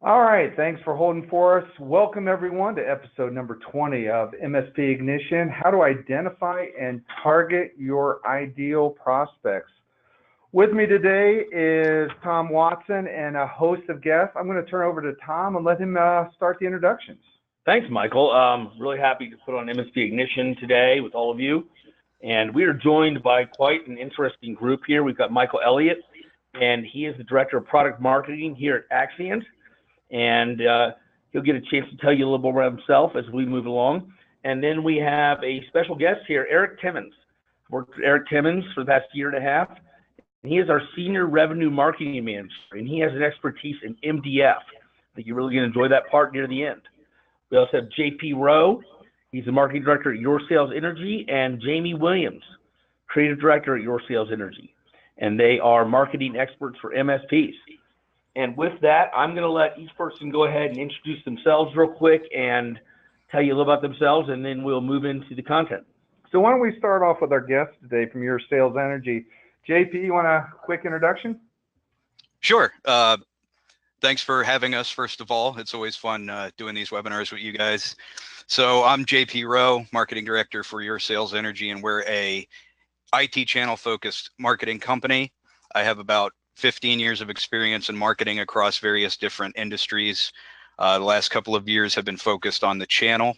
All right, thanks for holding for us. Welcome everyone to episode number 20 of MSP Ignition, how to identify and target your ideal prospects. With me today is Tom Watson and a host of guests. I'm going to turn over to Tom and let him start the introductions. Thanks, Michael. Really happy to put on MSP Ignition today with all of you. And we are joined by quite an interesting group here. We've got Michael Elliott, and he is the Director of Product Marketing here at Axient. And he'll get a chance to tell you a little more about himself as we move along. And then we have a special guest here, Eric Timmons. I've worked with Eric Timmons for the past year and a half. And he is our Senior Revenue Marketing Manager, and he has an expertise in MDF. I think you're really going to enjoy that part near the end. We also have JP Rowe. He's the Marketing Director at Your Sales Energy, and Jamie Williams, Creative Director at Your Sales Energy. And they are marketing experts for MSPs. And with that, I'm going to let each person go ahead and introduce themselves real quick and tell you a little about themselves, and then we'll move into the content. So why don't we start off with our guest today from Your Sales Energy. JP, you want a quick introduction? Sure. Thanks for having us, first of all. It's always fun doing these webinars with you guys. So I'm JP Rowe, Marketing Director for Your Sales Energy, and we're a IT channel-focused marketing company. I have about 15 years of experience in marketing across various different industries. The last couple of years have been focused on the channel.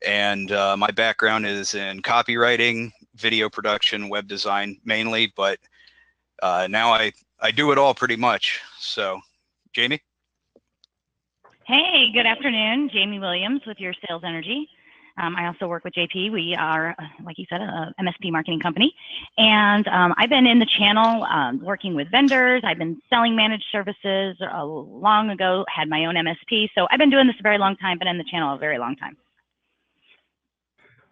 And my background is in copywriting, video production, web design mainly, but now I do it all pretty much. So, Jamie? Hey, good afternoon. Jamie Williams with Your Sales Energy. I also work with JP. We are, like you said, a MSP marketing company. And I've been in the channel working with vendors. I've been selling managed services long ago, had my own MSP. So I've been doing this a very long time, been in the channel a very long time.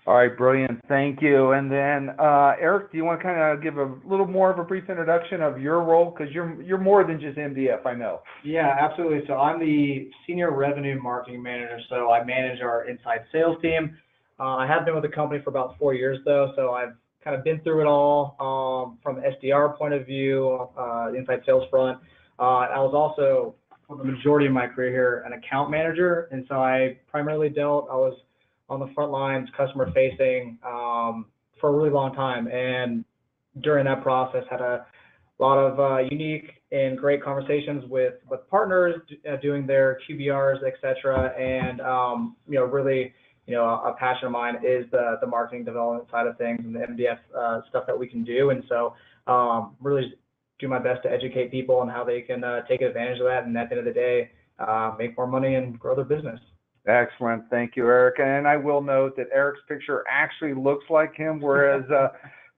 All right, brilliant. Thank you. And then, Eric, do you want to kind of give a little more of a brief introduction of your role? Because you're more than just MDF, I know. Yeah, absolutely. So I'm the Senior Revenue Marketing Manager. So I manage our inside sales team. I have been with the company for about 4 years, though. So I've kind of been through it all from an SDR point of view, the inside sales front. I was also, for the majority of my career here, an account manager. And so I primarily I was on the front lines, customer facing for a really long time. And during that process, had a lot of unique and great conversations with partners doing their QBRs, et cetera. And, really, a passion of mine is the marketing development side of things and the MDF stuff that we can do. And so really do my best to educate people on how they can take advantage of that. And at the end of the day, make more money and grow their business. Excellent. Thank you, Eric. And I will note that Eric's picture actually looks like him, whereas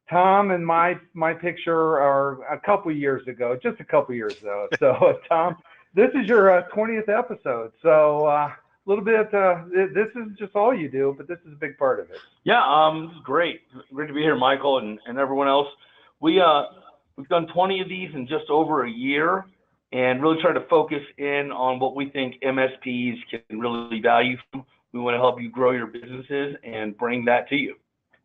Tom and my picture are a couple years ago, just a couple years ago. So, Tom, this is your 20th episode. So a little bit, this is just all you do, but this is a big part of it. Yeah, this is great. Great to be here, Michael, and everyone else. We've done 20 of these in just over a year, and really try to focus in on what we think MSPs can really value from. We want to help you grow your businesses and bring that to you.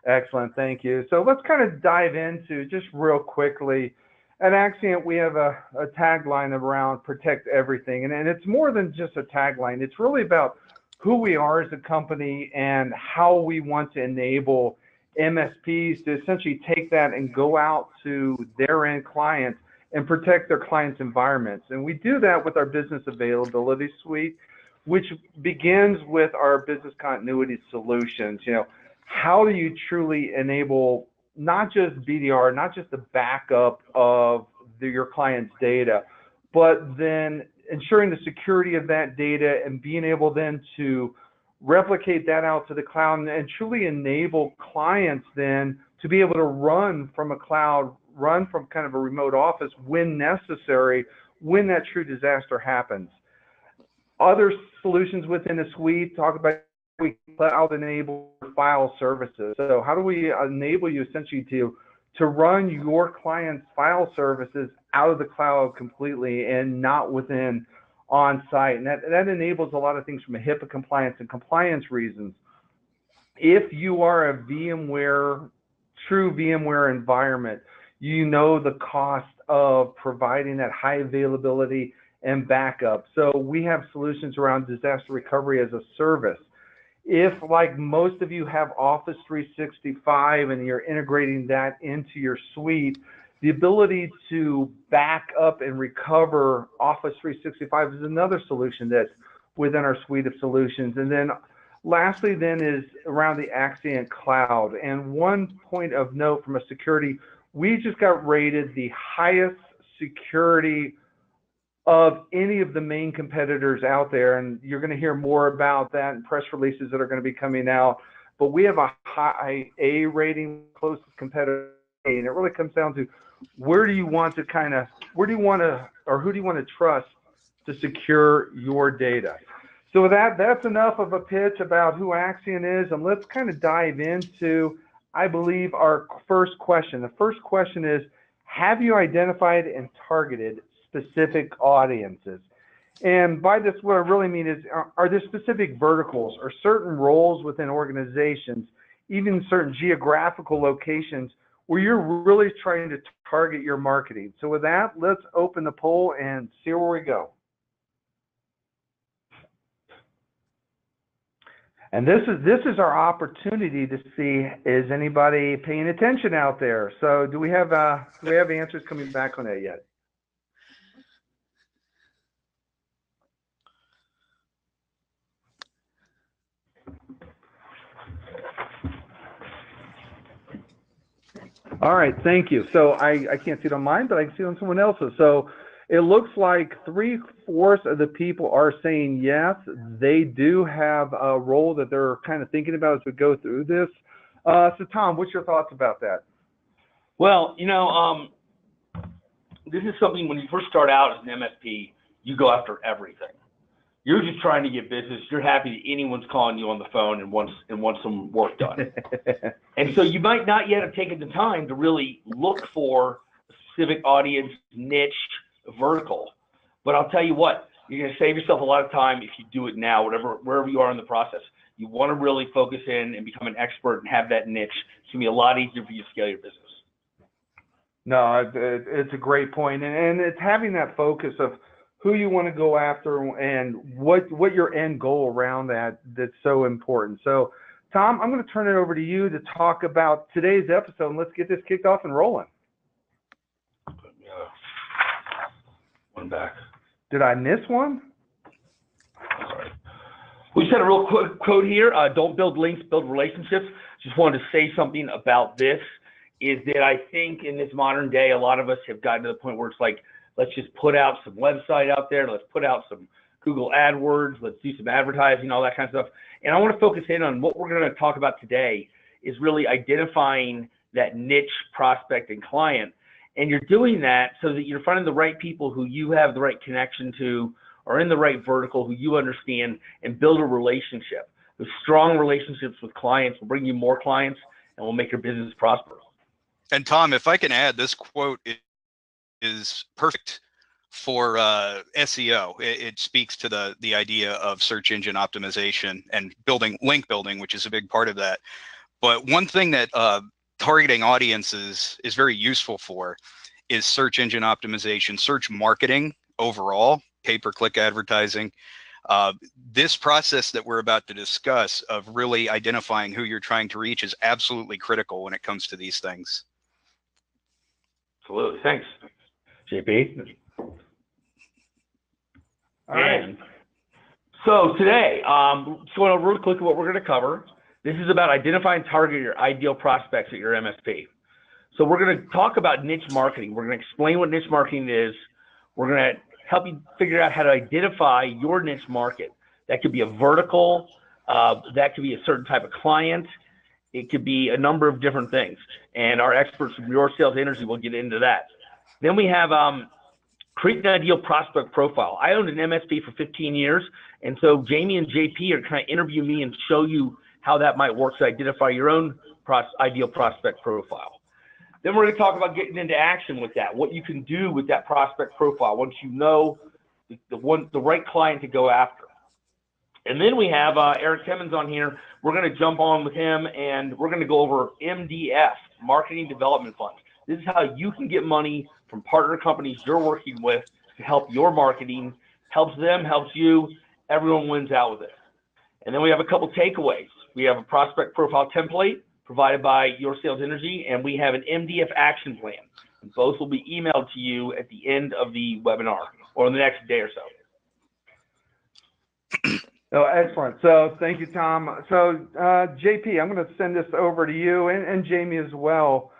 Excellent, thank you. So let's kind of dive into, just real quickly, at Axient we have a tagline around protect everything, and it's more than just a tagline. It's really about who we are as a company and how we want to enable MSPs to essentially take that and go out to their end clients and protect their clients' environments. And we do that with our business availability suite, which begins with our business continuity solutions. How do you truly enable not just BDR, not just the backup of your client's data, but then ensuring the security of that data and being able then to replicate that out to the cloud and truly enable clients then to be able to run from a cloud, run from kind of a remote office when necessary, when that true disaster happens. Other solutions within the suite talk about cloud-enabled file services. So how do we enable you essentially to run your client's file services out of the cloud completely and not within on-site? And that enables a lot of things from a HIPAA compliance and compliance reasons. If you are a true VMware environment, you know the cost of providing that high availability and backup. So we have solutions around disaster recovery as a service. If, like most of you, have Office 365 and you're integrating that into your suite, the ability to back up and recover Office 365 is another solution that's within our suite of solutions. And then lastly then is around the Axient Cloud. And one point of note from a security, we just got rated the highest security of any of the main competitors out there, and you're going to hear more about that in press releases that are going to be coming out. But we have a high A rating, closest competitor, and it really comes down to where do you want to who do you want to trust to secure your data. So with that, that's enough of a pitch about who Axient is, and let's kind of dive into, I believe, our first question. The first question is, have you identified and targeted specific audiences? And by this, what I really mean is, are there specific verticals or certain roles within organizations, even certain geographical locations, where you're really trying to target your marketing? So with that, let's open the poll and see where we go. And this is our opportunity to see, is anybody paying attention out there? So do we have answers coming back on that yet? All right, thank you. So I can't see it on mine, but I can see it on someone else's. So it looks like 3/4 of the people are saying yes, they do have a role that they're kind of thinking about as we go through this. So Tom, what's your thoughts about that? Well, this is something when you first start out as an MSP, you go after everything. You're just trying to get business. You're happy that anyone's calling you on the phone and wants some work done. And so you might not yet have taken the time to really look for a specific audience, niche, vertical. But I'll tell you what, you're going to save yourself a lot of time if you do it now, wherever you are in the process. You want to really focus in and become an expert and have that niche. It's going to be a lot easier for you to scale your business. No, it's a great point. And it's having that focus of who you want to go after and what your end goal around that's so important. So Tom, I'm going to turn it over to you to talk about today's episode, and let's get this kicked off and rolling. One back. Did I miss one? Sorry. We just had a real quick quote here. Don't build links, build relationships. Just wanted to say something about this, is that I think in this modern day, a lot of us have gotten to the point where it's like, let's just put out some website out there. Let's put out some Google AdWords. Let's do some advertising, all that kind of stuff. And I want to focus in on what we're going to talk about today is really identifying that niche prospect and client. And you're doing that so that you're finding the right people who you have the right connection to, or in the right vertical, who you understand, and build a relationship. Those strong relationships with clients will bring you more clients and will make your business prosper. And Tom, if I can add, this quote is perfect for SEO. It speaks to the idea of search engine optimization and link building, which is a big part of that. But one thing that targeting audiences is very useful for is search engine optimization, search marketing overall, pay-per-click advertising. This process that we're about to discuss of really identifying who you're trying to reach is absolutely critical when it comes to these things. Absolutely. Thanks, JP. All right. So today, just going over real quick what we're going to cover. This is about identifying and targeting your ideal prospects at your MSP. So we're going to talk about niche marketing. We're going to explain what niche marketing is. We're going to help you figure out how to identify your niche market. That could be a vertical. That could be a certain type of client. It could be a number of different things. And our experts from Your Sales Energy will get into that. Then we have create an ideal prospect profile. I owned an MSP for 15 years. And so Jamie and JP are kind of interview me and show you how that might work to identify your own ideal prospect profile. Then we're going to talk about getting into action with that, what you can do with that prospect profile once you know the right client to go after. And then we have Eric Timmons on here. We're going to jump on with him, and we're going to go over MDF, Marketing Development Funds. This is how you can get money from partner companies you're working with to help your marketing helps them, helps you. Everyone wins out with it. And then we have a couple takeaways. We have a prospect profile template provided by Your Sales Energy, and we have an MDF action plan. Both will be emailed to you at the end of the webinar or in the next day or so. Oh, excellent. So thank you, Tom. So JP, I'm going to send this over to you and Jamie as well.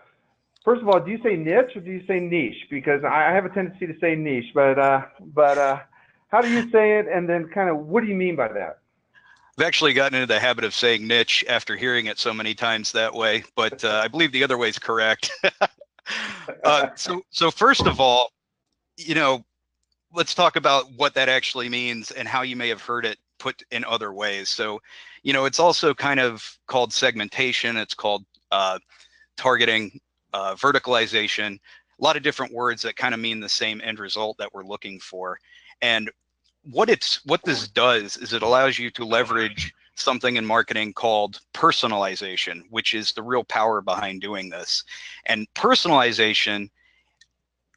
First of all, do you say niche or do you say niche? Because I have a tendency to say niche, but how do you say it? And then kind of what do you mean by that? I've actually gotten into the habit of saying niche after hearing it so many times that way, but I believe the other way is correct. So first of all, let's talk about what that actually means and how you may have heard it put in other ways. So, it's also kind of called segmentation. It's called targeting, verticalization, a lot of different words that kind of mean the same end result that we're looking for. And what this does is it allows you to leverage something in marketing called personalization, which is the real power behind doing this. And personalization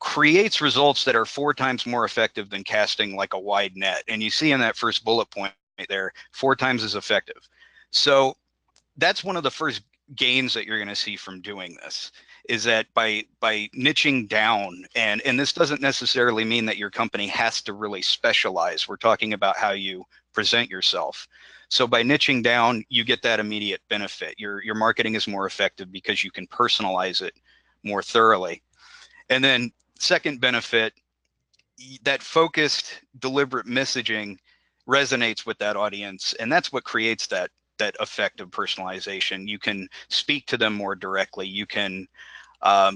creates results that are 4 times more effective than casting like a wide net. And you see in that first bullet point there, 4 times as effective. So that's one of the first gains that you're going to see from doing this, is that by niching down, and this doesn't necessarily mean that your company has to really specialize. We're talking about how you present yourself. So by niching down, you get that immediate benefit. Your marketing is more effective because you can personalize it more thoroughly. And then second benefit, that focused, deliberate messaging resonates with that audience, and that's what creates that effective personalization. You can speak to them more directly. You can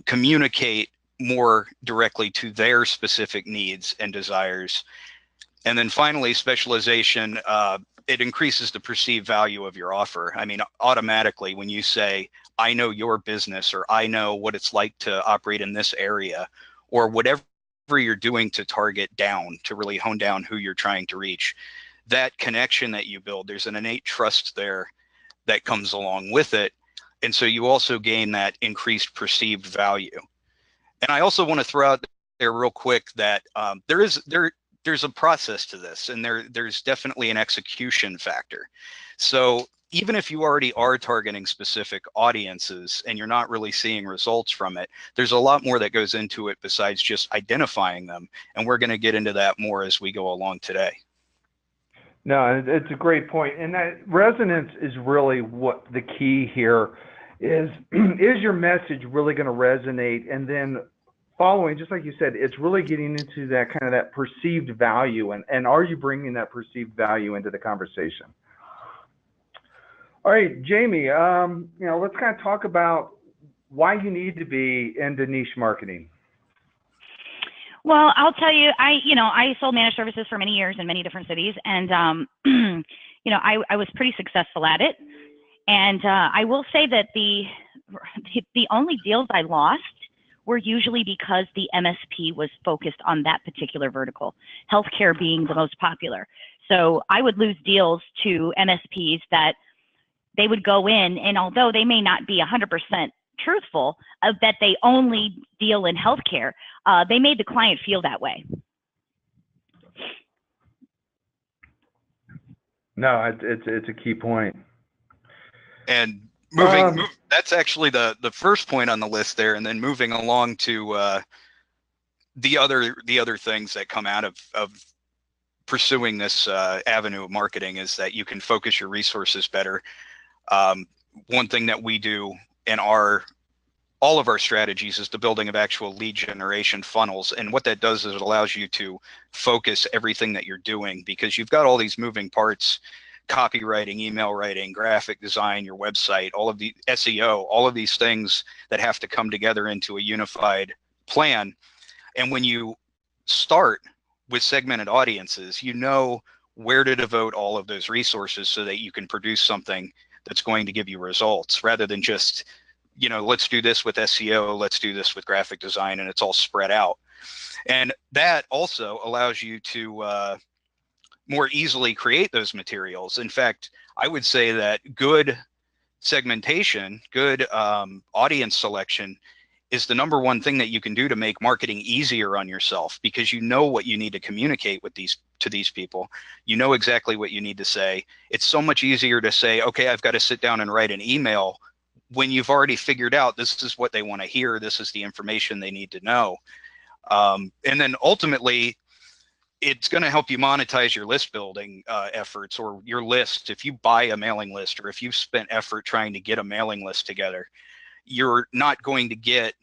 communicate more directly to their specific needs and desires. And then finally, specialization, it increases the perceived value of your offer. I mean, automatically when you say, I know your business, or I know what it's like to operate in this area, or whatever you're doing to target down, to really hone down who you're trying to reach, that connection that you build, there's an innate trust there that comes along with it. And so you also gain that increased perceived value. And I also want to throw out there real quick that there's a process to this, and there's definitely an execution factor. So even if you already are targeting specific audiences and you're not really seeing results from it, there's a lot more that goes into it besides just identifying them. And we're going to get into that more as we go along today. No, it's a great point. And that resonance is really what the key here is. Is your message really going to resonate? And then following, just like you said, it's really getting into that kind of that perceived value. And are you bringing that perceived value into the conversation? All right, Jamie, let's kind of talk about why you need to be into niche marketing. Well, I'll tell you, I sold managed services for many years in many different cities, and I was pretty successful at it. And I will say that the only deals I lost were usually because the MSP was focused on that particular vertical, healthcare being the most popular. So I would lose deals to MSPs that they would go in, and although they may not be 100% truthful that they only deal in healthcare, they made the client feel that way. No, it's a key point. And that's actually the first point on the list there, and then moving along to the other things that come out of pursuing this avenue of marketing is that you can focus your resources better. One thing that we do in all of our strategies is the building of actual lead generation funnels. And what that does is it allows you to focus everything that you're doing, because you've got all these moving parts: copywriting, email writing, graphic design, your website, all of the SEO, all of these things that have to come together into a unified plan. And when you start with segmented audiences, you know where to devote all of those resources so that you can produce something that's going to give you results, rather than just, let's do this with SEO, let's do this with graphic design, and it's all spread out. And that also allows you to more easily create those materials. In fact, I would say that good segmentation, good audience selection is the #1 thing that you can do to make marketing easier on yourself, because you know what you need to communicate with these to these people. You know exactly what you need to say. It's so much easier to say, okay, I've got to sit down and write an email when you've already figured out this is what they want to hear. This is the information they need to know. And then ultimately, it's going to help you monetize your list building efforts or your list. If you buy a mailing list or if you've spent effort trying to get a mailing list together, you're not going to get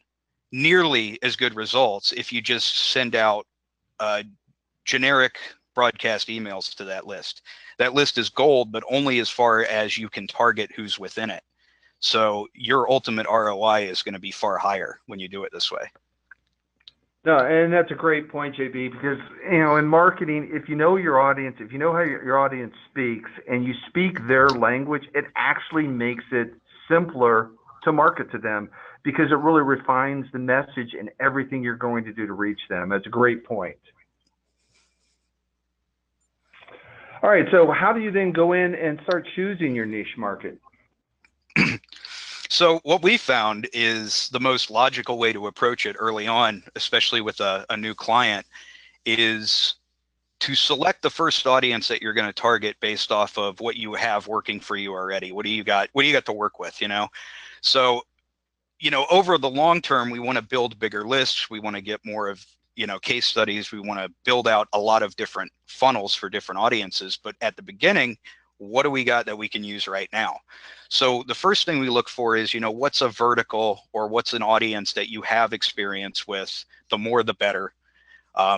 nearly as good results if you just send out generic broadcast emails to that list. That list is gold, but only as far as you can target who's within it. So your ultimate ROI is going to be far higher when you do it this way. No, and that's a great point, JB, because, in marketing, if you know your audience, if you know how your audience speaks and you speak their language, it actually makes it simpler to market to them because it really refines the message and everything you're going to do to reach them. That's a great point. All right, so how do you then go in and start choosing your niche market? So what we found is the most logical way to approach it early on, especially with a new client, is to select the first audience that you're going to target based off of what you have working for you already. What do you got to work with, So, over the long term, we want to build bigger lists. We want to get more of, case studies. We want to build out a lot of different funnels for different audiences. But at the beginning, what do we got that we can use right now? So the first thing we look for is, what's a vertical or what's an audience that you have experience with? The more, the better,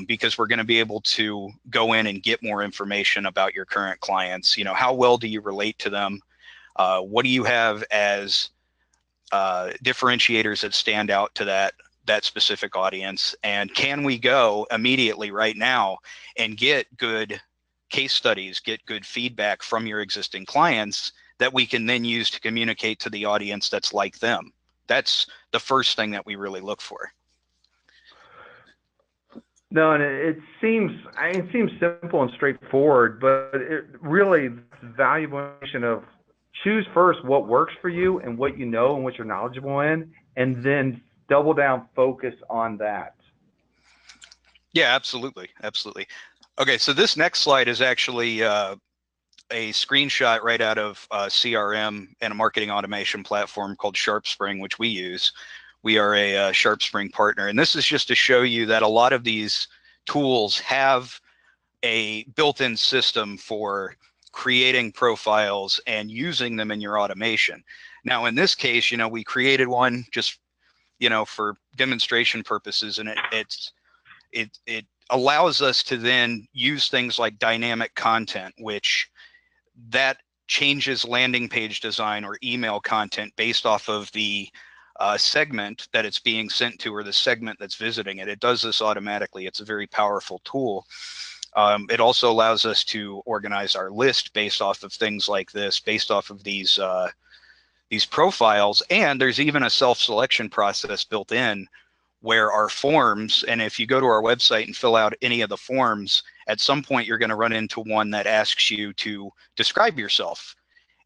because we're going to be able to go in and get more information about your current clients. How well do you relate to them? What do you have as differentiators that stand out to that specific audience? And can we go immediately right now and get good case studies, get good feedback from your existing clients that we can then use to communicate to the audience that's like them? That's the first thing that we really look for. No, and it seems simple and straightforward, but it really is valuable information of choose first what works for you and what you know and what you're knowledgeable in, and then double down, focus on that. Yeah, absolutely. Absolutely. Okay, so this next slide is actually a screenshot right out of CRM and a marketing automation platform called SharpSpring, which we use. We are a SharpSpring partner, and this is just to show you that a lot of these tools have a built-in system for creating profiles and using them in your automation. Now, in this case, we created one just, for demonstration purposes, and it allows us to then use things like dynamic content, which that changes landing page design or email content based off of the segment that it's being sent to or the segment that's visiting it. It does this automatically. It's a very powerful tool. It also allows us to organize our list based off of things like this, based off of these profiles. And there's even a self-selection process built in where our forms, and if you go to our website and fill out any of the forms, at some point you're going to run into one that asks you to describe yourself.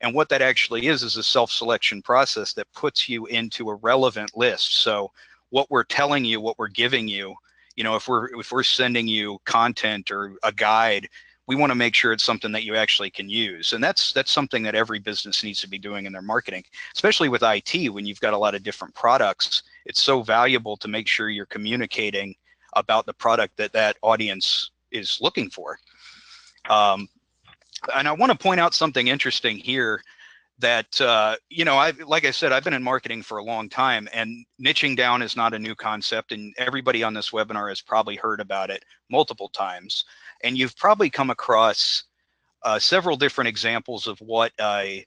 And what that actually is a self-selection process that puts you into a relevant list. So what we're telling you, what we're giving you, if we're sending you content or a guide, we want to make sure it's something that you actually can use. And that's something that every business needs to be doing in their marketing, especially with IT. When you've got a lot of different products, it's so valuable to make sure you're communicating about the product that audience is looking for. And I want to point out something interesting here that, like I said, I've been in marketing for a long time, and niching down is not a new concept. And everybody on this webinar has probably heard about it multiple times. And you've probably come across several different examples of what a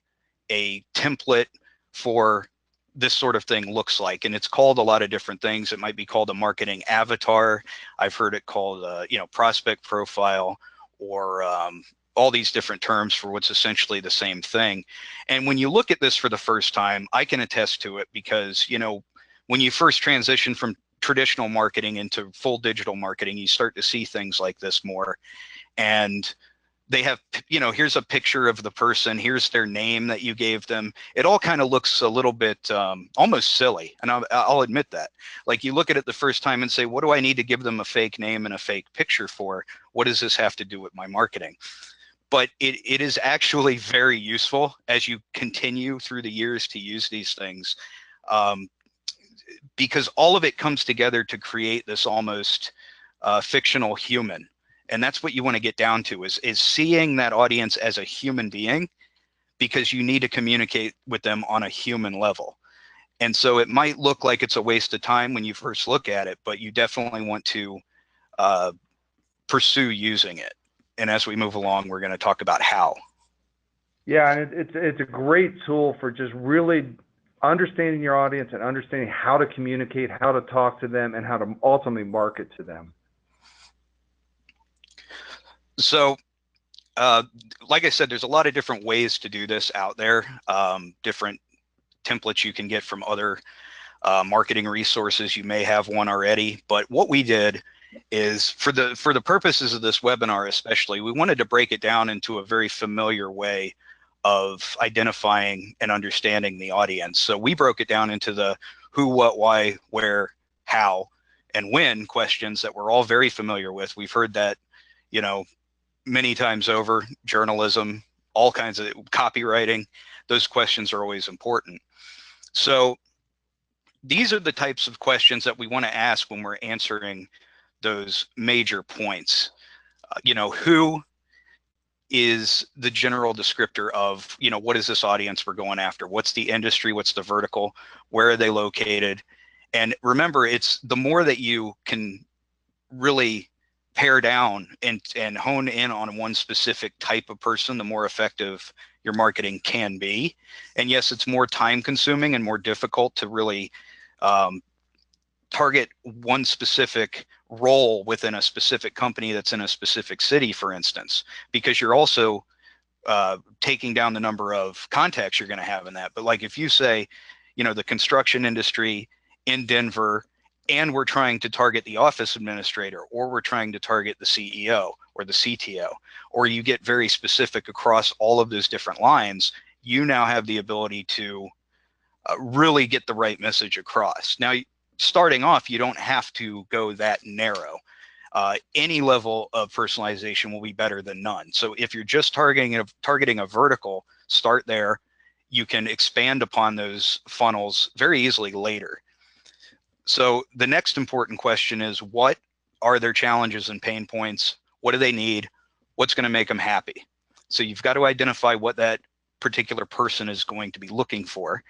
template for this sort of thing looks like. And it's called a lot of different things. It might be called a marketing avatar. I've heard it called, prospect profile, or all these different terms for what's essentially the same thing. And when you look at this for the first time, I can attest to it because, when you first transition from traditional marketing into full digital marketing, you start to see things like this more. And they have, here's a picture of the person, here's their name that you gave them. It all kind of looks a little bit almost silly. And I'll admit that. Like, you look at it the first time and say, what do I need to give them a fake name and a fake picture for? What does this have to do with my marketing? But it is actually very useful as you continue through the years to use these things, because all of it comes together to create this almost fictional human. And that's what you want to get down to, is seeing that audience as a human being, because you need to communicate with them on a human level. And so it might look like it's a waste of time when you first look at it, but you definitely want to pursue using it. And as we move along, we're going to talk about how. Yeah, and it's a great tool for just really understanding your audience and understanding how to communicate, how to talk to them, and how to ultimately market to them. So, like I said, there's a lot of different ways to do this out there, different templates you can get from other marketing resources. You may have one already, but what we did is, for the purposes of this webinar especially, we wanted to break it down into a very familiar way of identifying and understanding the audience. So we broke it down into the who, what, why, where, how, and when questions that we're all very familiar with. We've heard that, many times over. Journalism, all kinds of copywriting, those questions are always important. So these are the types of questions that we want to ask when we're answering those major points. Who is the general descriptor of, what is this audience we're going after? What's the industry? What's the vertical? Where are they located? And remember, it's the more that you can really pare down and hone in on one specific type of person, the more effective your marketing can be. And yes, it's more time consuming and more difficult to really target one specific role within a specific company that's in a specific city, for instance, because you're also taking down the number of contacts you're going to have in that. But like, if you say, the construction industry in Denver, and we're trying to target the office administrator, or we're trying to target the CEO or the CTO, or you get very specific across all of those different lines, you now have the ability to really get the right message across. Now, starting off, you don't have to go that narrow. Any level of personalization will be better than none. So if you're just targeting a vertical, start there. You can expand upon those funnels very easily later. So the next important question is, what are their challenges and pain points? What do they need? What's going to make them happy? So you've got to identify what that particular person is going to be looking for,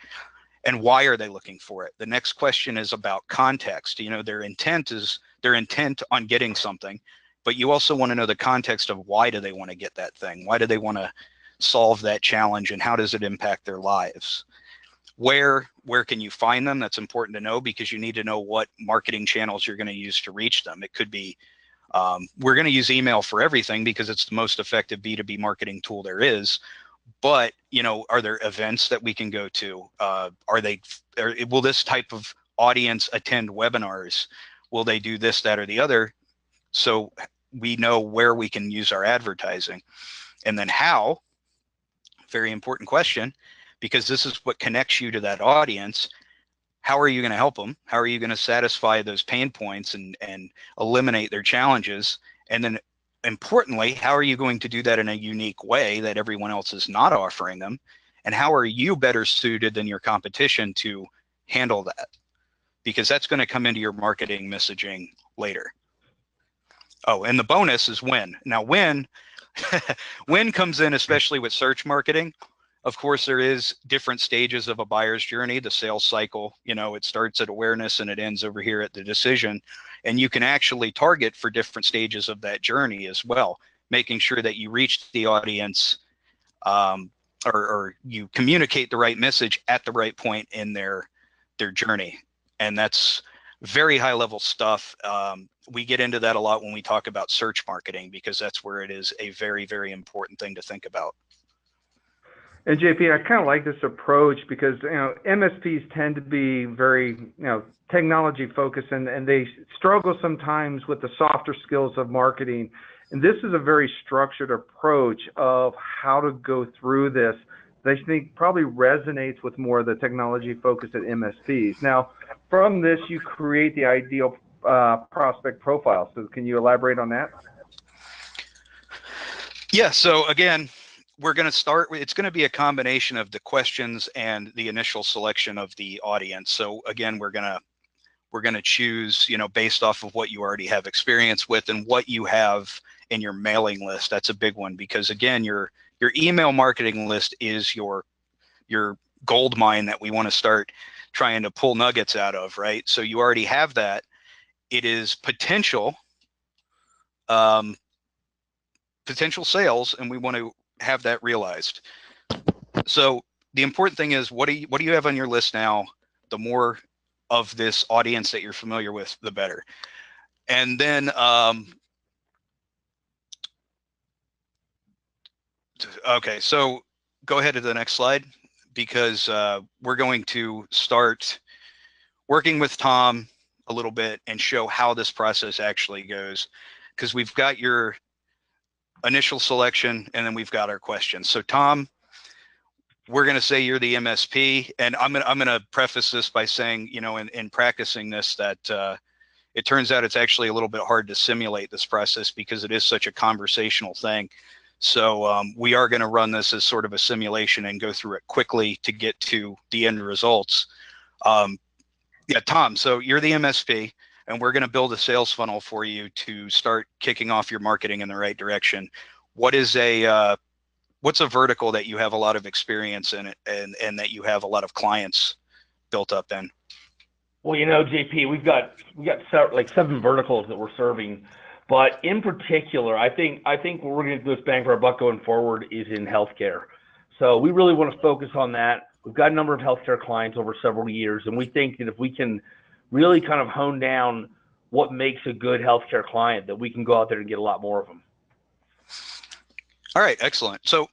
and why are they looking for it? The next question is about context. Their intent on getting something, but you also want to know the context of why do they want to get that thing? Why do they want to solve that challenge, and how does it impact their lives? Where can you find them? That's important to know, because you need to know what marketing channels you're going to use to reach them. It could be, we're going to use email for everything because it's the most effective B2B marketing tool there is. But, are there events that we can go to? Will this type of audience attend webinars? Will they do this, that, or the other? So we know where we can use our advertising. And then how, very important question, because this is what connects you to that audience. How are you going to help them? How are you going to satisfy those pain points and eliminate their challenges? And then importantly, how are you going to do that in a unique way that everyone else is not offering them? And how are you better suited than your competition to handle that? Because that's going to come into your marketing messaging later. Oh, and the bonus is when. Now, when comes in, especially with search marketing. Of course, there is different stages of a buyer's journey. The sales cycle, it starts at awareness and it ends over here at the decision. And you can actually target for different stages of that journey as well, making sure that you reach the audience or you communicate the right message at the right point in their journey. And that's very high level stuff. We get into that a lot when we talk about search marketing, because that's where it is a very, very important thing to think about. And JP, I kind of like this approach because, MSPs tend to be very, technology focused, and they struggle sometimes with the softer skills of marketing. And this is a very structured approach of how to go through this that I think probably resonates with more of the technology focused at MSPs. Now, from this, you create the ideal prospect profile. So can you elaborate on that? Yeah, so again, we're going to start with, it's going to be a combination of the questions and the initial selection of the audience. So again, we're going to choose, based off of what you already have experience with and what you have in your mailing list. That's a big one, because again, your email marketing list is your gold mine that we want to start trying to pull nuggets out of, right? So you already have that. It is potential sales, and we want to have that realized. So the important thing is, what do you have on your list now? The more of this audience that you're familiar with, the better. And then okay, so go ahead to the next slide, because we're going to start working with Tom a little bit and show how this process actually goes, because we've got your initial selection and then we've got our questions. So Tom, we're going to say you're the MSP, and I'm going to preface this by saying, in practicing this, that it turns out it's actually a little bit hard to simulate this process because it is such a conversational thing. So we are going to run this as sort of a simulation and go through it quickly to get to the end results. Yeah, Tom, so you're the MSP, and we're going to build a sales funnel for you to start kicking off your marketing in the right direction. What's a vertical that you have a lot of experience in and that you have a lot of clients built up in? Well, JP, we've got like 7 verticals that we're serving, but in particular, I think what we're going to do this bang for our buck going forward is in healthcare. So we really want to focus on that. We've got a number of healthcare clients over several years, and we think that if we can really kind of hone down what makes a good healthcare client, that we can go out there and get a lot more of them. All right, excellent. So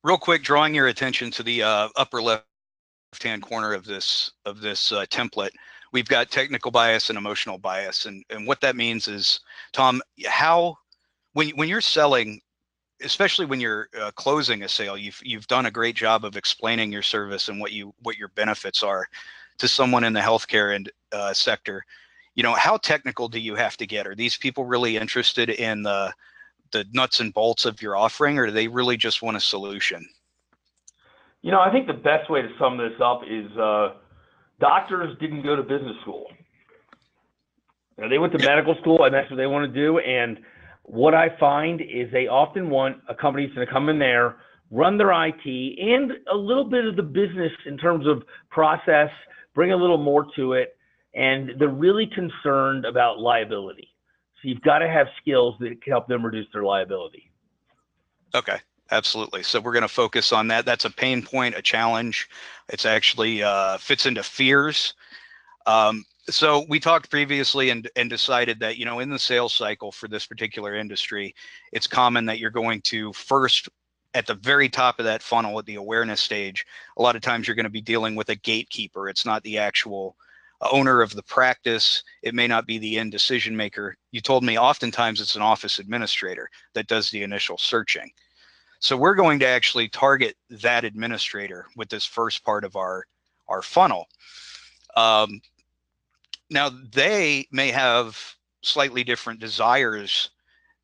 real quick, drawing your attention to the upper left-hand corner of this template, we've got technical bias and emotional bias. And what that means is, Tom, when you're selling, especially when you're closing a sale, you've done a great job of explaining your service and what your benefits are to someone in the healthcare and sector. How technical do you have to get? Are these people really interested in the nuts and bolts of your offering, or do they really just want a solution? I think the best way to sum this up is doctors didn't go to business school. They went to medical school, and that's what they want to do. And what I find is they often want a company that's going to come in there, run their IT and a little bit of the business in terms of process, bring a little more to it, and they're really concerned about liability. So you've got to have skills that can help them reduce their liability. Okay, absolutely. So we're going to focus on that. That's a pain point, a challenge. It's actually fits into fears. So we talked previously and decided that, in the sales cycle for this particular industry, it's common that you're going to first, at the very top of that funnel at the awareness stage, a lot of times you're going to be dealing with a gatekeeper. It's not the actual owner of the practice. It may not be the end decision maker. You told me oftentimes it's an office administrator that does the initial searching. So we're going to actually target that administrator with this first part of our funnel. Now, they may have slightly different desires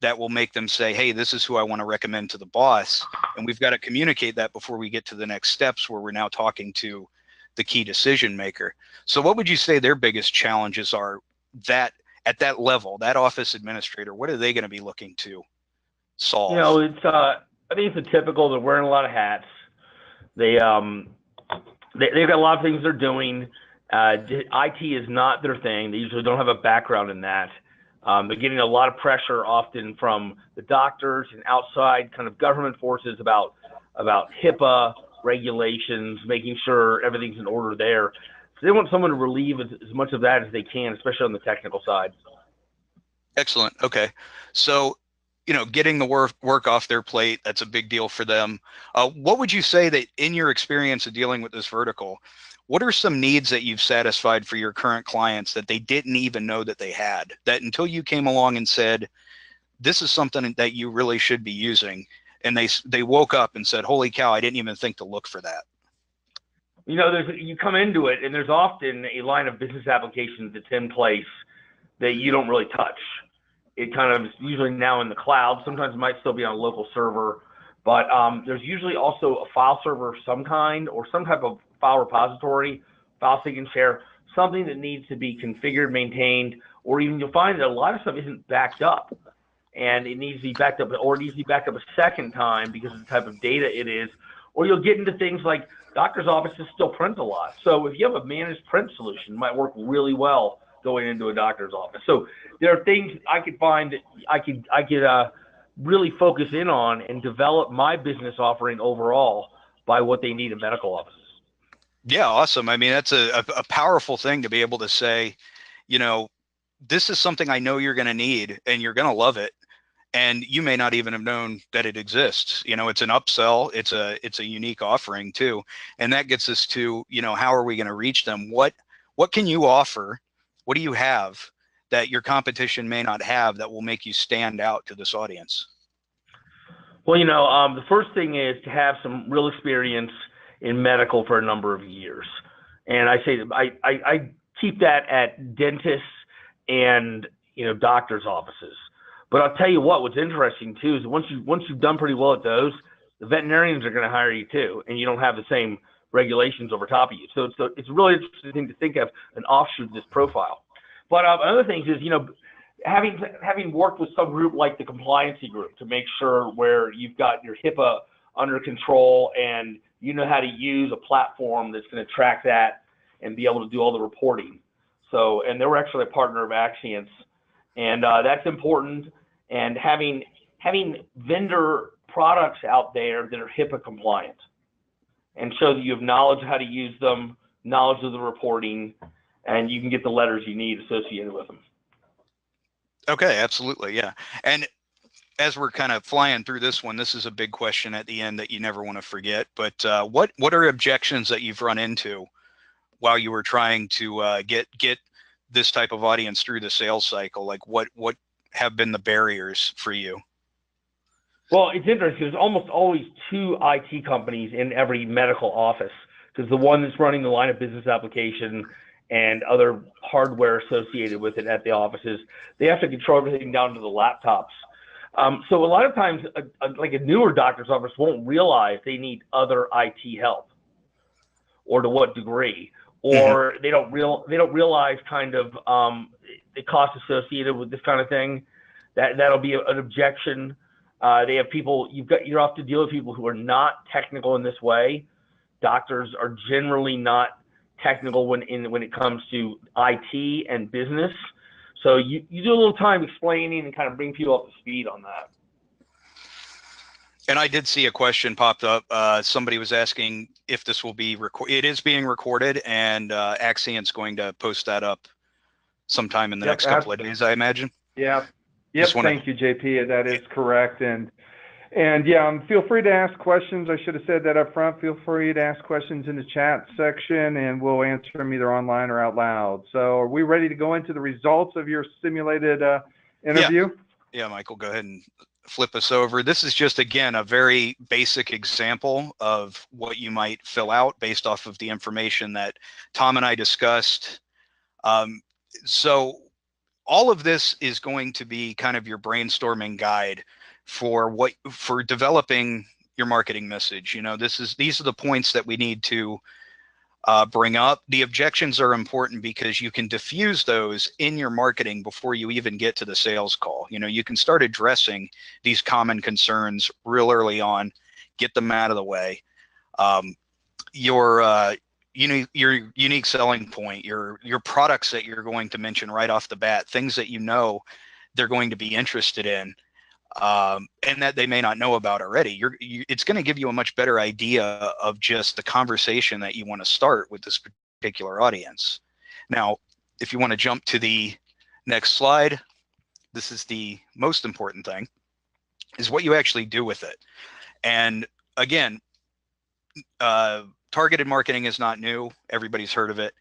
that will make them say, hey, this is who I want to recommend to the boss. And we've got to communicate that before we get to the next steps, where we're now talking to the key decision maker. So what would you say their biggest challenges are that at that level, that office administrator? What are they going to be looking to solve? I think it's a typical, they're wearing a lot of hats. They've got a lot of things they're doing. IT is not their thing. They usually don't have a background in that. They're getting a lot of pressure often from the doctors and outside kind of government forces about HIPAA regulations, making sure everything's in order there. So they want someone to relieve as much of that as they can, especially on the technical side. Excellent. Okay. So, getting the work off their plate, that's a big deal for them. What would you say that in your experience of dealing with this vertical, what are some needs that you've satisfied for your current clients that they didn't even know that they had, that until you came along and said, this is something that you really should be using. And they woke up and said, holy cow, I didn't even think to look for that. You know, you come into it, and there's often a line of business applications that's in place that you don't really touch. It kind of is usually now in the cloud. Sometimes it might still be on a local server, but there's usually also a file server of some kind or some type of file repository, file sync and share, something that needs to be configured, maintained, or even you'll find that a lot of stuff isn't backed up, and it needs to be backed up, or it needs to be backed up a second time because of the type of data it is. Or you'll get into things like doctor's offices still print a lot. So if you have a managed print solution, it might work really well going into a doctor's office. So there are things I could find that I could really focus in on and develop my business offering overall by what they need in medical offices. Yeah, awesome. I mean, that's a powerful thing to be able to say, you know, this is something I know you're going to need and you're going to love it. And you may not even have known that it exists. You know, it's an upsell. It's a unique offering too. And that gets us to, you know, how are we going to reach them? What can you offer? What do you have that your competition may not have that will make you stand out to this audience? Well, you know, the first thing is to have some real experience in medical for a number of years. And I say I keep that at dentists and, you know, doctors' offices. But I'll tell you what's interesting too is once you've done pretty well at those, the veterinarians are going to hire you too, and you don't have the same regulations over top of you. So it's a really interesting thing to think of an offshoot of this profile. But other things is, you know, having worked with some group like the compliancy group to make sure where you've got your HIPAA under control and you know how to use a platform that's going to track that and be able to do all the reporting. So, and they were actually a partner of Axience, and that's important. And having vendor products out there that are HIPAA compliant and show that you have knowledge of how to use them, knowledge of the reporting, and you can get the letters you need associated with them. Okay, absolutely. Yeah. And as we're kind of flying through this one, this is a big question at the end that you never want to forget. But what are objections that you've run into while you were trying to get this type of audience through the sales cycle? Like what have been the barriers for you? Well, it's interesting. There's almost always two IT companies in every medical office, because the one that's running the line of business application and other hardware associated with it at the offices, they have to control everything down to the laptops. So a lot of times, like a newer doctor's office won't realize they need other IT help, or to what degree, or they don't realize kind of the cost associated with this kind of thing. That'll be an objection. They have people, you're off to deal with people who are not technical in this way. Doctors are generally not technical when it comes to IT and business. So you do a little time explaining and kind of bring people up to speed on that. And I did see a question popped up. Somebody was asking if this will be recorded. It is being recorded, and Axient's going to post that up sometime in the next couple of days, I imagine. Yeah. Yep. Thank you, JP. That is correct. And yeah, feel free to ask questions. I should have said that up front. Feel free to ask questions in the chat section, and we'll answer them either online or out loud. So are we ready to go into the results of your simulated interview? Yeah, Michael, go ahead and flip us over. This is just, again, a very basic example of what you might fill out based off of the information that Tom and I discussed. So all of this is going to be kind of your brainstorming guide for developing your marketing message. You know, these are the points that we need to bring up. The objections are important because you can diffuse those in your marketing before you even get to the sales call. You know, you can start addressing these common concerns real early on, get them out of the way. Your unique selling point, your products that you're going to mention right off the bat, things that you know they're going to be interested in, and that they may not know about already. It's going to give you a much better idea of just the conversation that you want to start with this particular audience. Now, if you want to jump to the next slide, this is the most important thing, is what you actually do with it. And again, targeted marketing is not new. Everybody's heard of it.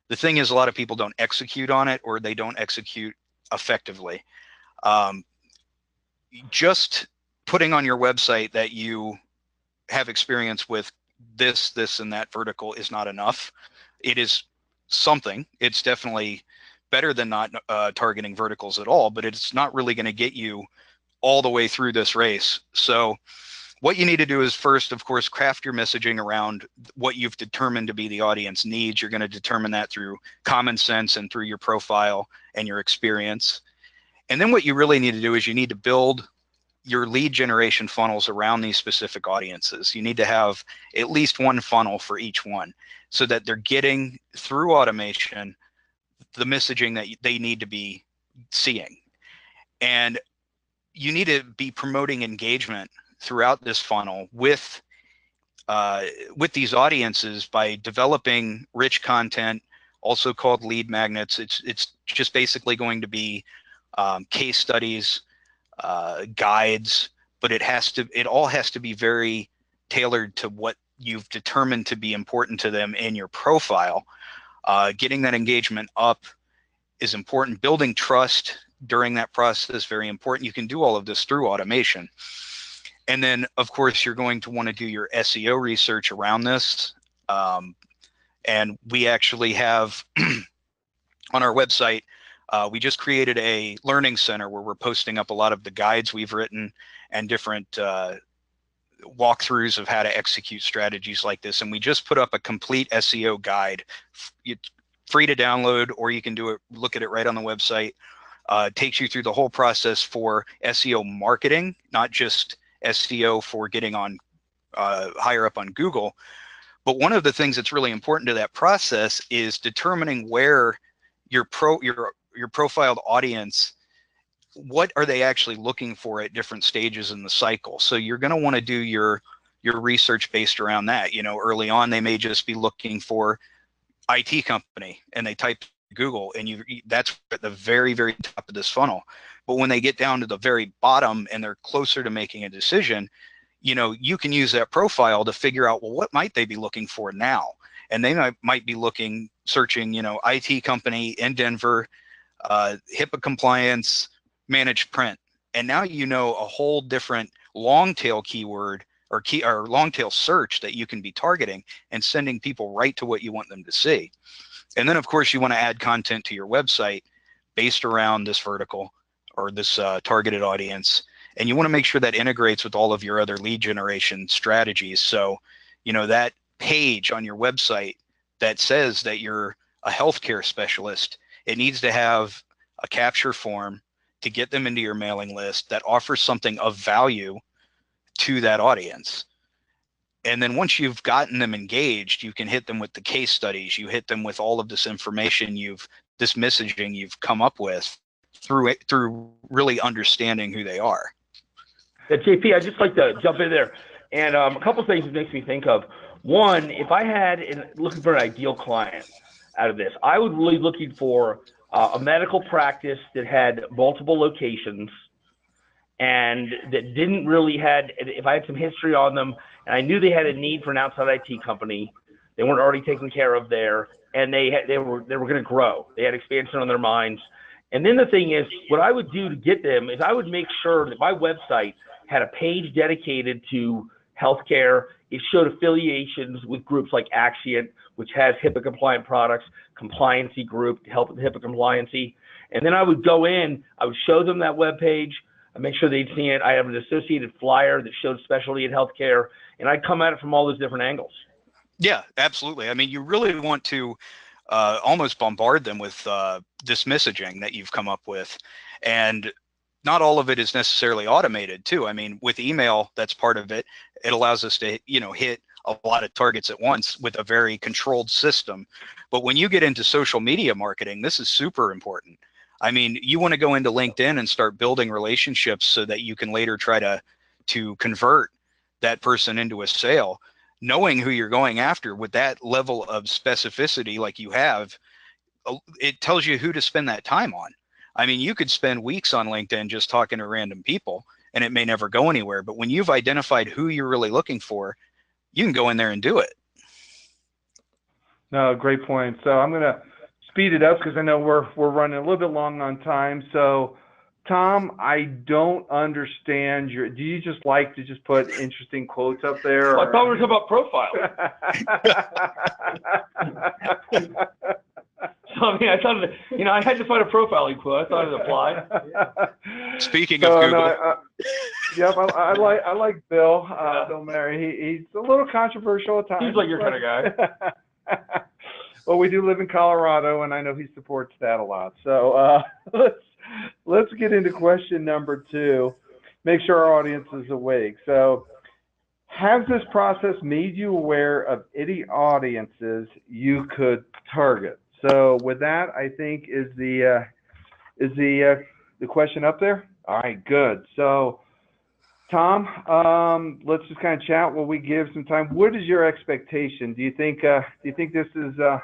The thing is, a lot of people don't execute on it, or they don't execute effectively. just putting on your website that you have experience with this, and that vertical is not enough. It is something. It's definitely better than not targeting verticals at all, but it's not really going to get you all the way through this race. So what you need to do is first, of course, craft your messaging around what you've determined to be the audience needs. You're going to determine that through common sense and through your profile and your experience. And then what you really need to do is you need to build your lead generation funnels around these specific audiences. You need to have at least one funnel for each one so that they're getting through automation the messaging that they need to be seeing. And you need to be promoting engagement throughout this funnel with these audiences by developing rich content, also called lead magnets. It's just basically going to be case studies, guides, but it all has to be very tailored to what you've determined to be important to them in your profile. Getting that engagement up is important. Building trust during that process is very important. You can do all of this through automation. And then, of course, you're going to want to do your SEO research around this. And we actually have on our website, we just created a learning center where we're posting up a lot of the guides we've written and different walkthroughs of how to execute strategies like this. And we just put up a complete SEO guide. It's free to download, or you can do it, look at it right on the website. It takes you through the whole process for SEO marketing, not just SEO for getting on higher up on Google. But one of the things that's really important to that process is determining where your profiled audience, what are they actually looking for at different stages in the cycle. So you're going to want to do your research based around that. You know, early on, they may just be looking for IT company and they type Google, and that's at the very, very top of this funnel. But when they get down to the very bottom and they're closer to making a decision, you know, you can use that profile to figure out, well, what might they be looking for now? And they might be searching, you know, IT company in Denver, HIPAA compliance, managed print. And now you know a whole different long tail keyword or long tail search that you can be targeting and sending people right to what you want them to see. And then, of course, you want to add content to your website based around this vertical or this targeted audience. And you want to make sure that integrates with all of your other lead generation strategies. So, you know, that page on your website that says that you're a healthcare specialist, it needs to have a capture form to get them into your mailing list that offers something of value to that audience. And then once you've gotten them engaged, you can hit them with the case studies. You hit them with all of this information this messaging you've come up with through really understanding who they are. Yeah, JP, I'd just like to jump in there. And a couple of things it makes me think of. One, if I had looking for an ideal client out of this, I would really looking for a medical practice that had multiple locations and that didn't really if I had some history on them and I knew they had a need for an outside IT company, they weren't already taken care of there, and they were going to grow. They had expansion on their minds. And then the thing is, what I would do to get them is I would make sure that my website had a page dedicated to healthcare. It showed affiliations with groups like Axient, which has HIPAA compliant products, Compliancy Group to help with HIPAA compliancy. And then I would go in, I would show them that web page, I'd make sure they'd seen it. I have an associated flyer that showed specialty in healthcare, and I'd come at it from all those different angles. Yeah, absolutely. I mean, you really want to almost bombard them with this messaging that you've come up with. And not all of it is necessarily automated too. I mean, with email, that's part of it. It allows us to, you know, hit a lot of targets at once with a very controlled system. But when you get into social media marketing, this is super important. I mean, you want to go into LinkedIn and start building relationships so that you can later try to convert that person into a sale. Knowing who you're going after with that level of specificity like you have, it tells you who to spend that time on. I mean, you could spend weeks on LinkedIn just talking to random people and it may never go anywhere. But when you've identified who you're really looking for, you can go in there and do it. No, great point. So I'm going to speed it up because I know we're running a little bit long on time. So Tom, I don't understand your. Do you just like to just put interesting quotes up there? Well, I thought we were talking about profiling. So, I mean, I thought, I had to find a profiling quote. I thought it applied. Speaking of Google. No, yep, I like Bill. Bill Murray. He's a little controversial at times. Seems like your kind of guy. Well, we do live in Colorado, and I know he supports that a lot. So let's get into question number 2. Make sure our audience is awake. So, has this process made you aware of any audiences you could target? So, with that, I think is the question up there. All right, good. So, Tom, let's just kind of chat while we give some time. What is your expectation? Do you think this is going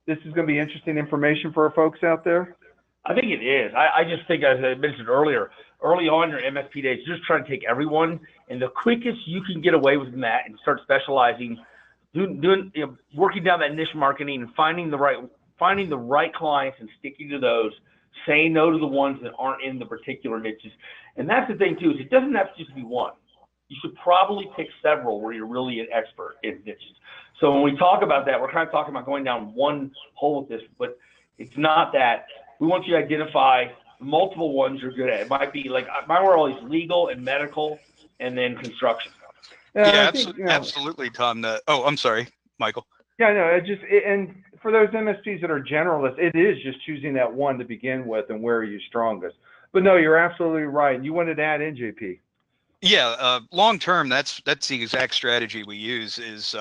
to be interesting information for our folks out there? I think it is. I just think, as I mentioned earlier, early on in your MSP days, just try to take everyone, and the quickest you can get away with that and start specializing, working down that niche marketing and finding the right clients and sticking to those, saying no to the ones that aren't in the particular niches. And that's the thing too, is it doesn't have to just be one. You should probably pick several where you're really an expert in niches. So when we talk about that, we're kind of talking about going down one hole with this, but it's not that. We want you to identify multiple ones you're good at. It might be like, mine were always legal and medical and then construction. Yeah, absolutely, Tom. I'm sorry, Michael. Yeah, no, and for those MSPs that are generalists, it is just choosing that one to begin with and where are you strongest. But no, you're absolutely right. You wanted to add in, JP. Yeah, long term, that's the exact strategy we use, is